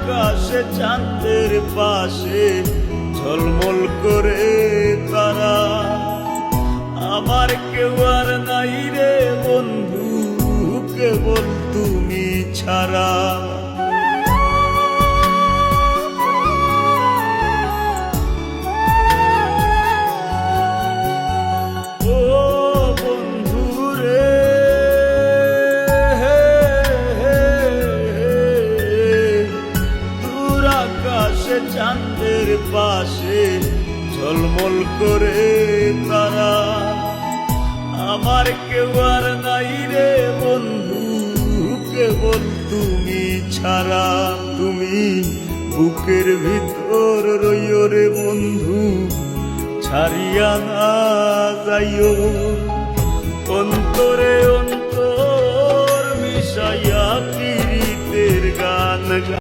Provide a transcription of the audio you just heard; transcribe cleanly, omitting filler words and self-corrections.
আকাশে চাঁদের পাশে ঝলমল করে তারা। আমার কেউ আর নাই রে বন্ধু, কেবল তুমি ছাড়া। চাঁদের পাশে ঝলমল করে তারা। আমার কেউ আর নাই রে বন্ধু, কেবল তুমি ছাড়া। তুমি বুকের ভিতর রইও রে বন্ধু, ছাড়িয়া না যাইও। অন্তরে অন্তর মিশাইয়া প্রীতের গান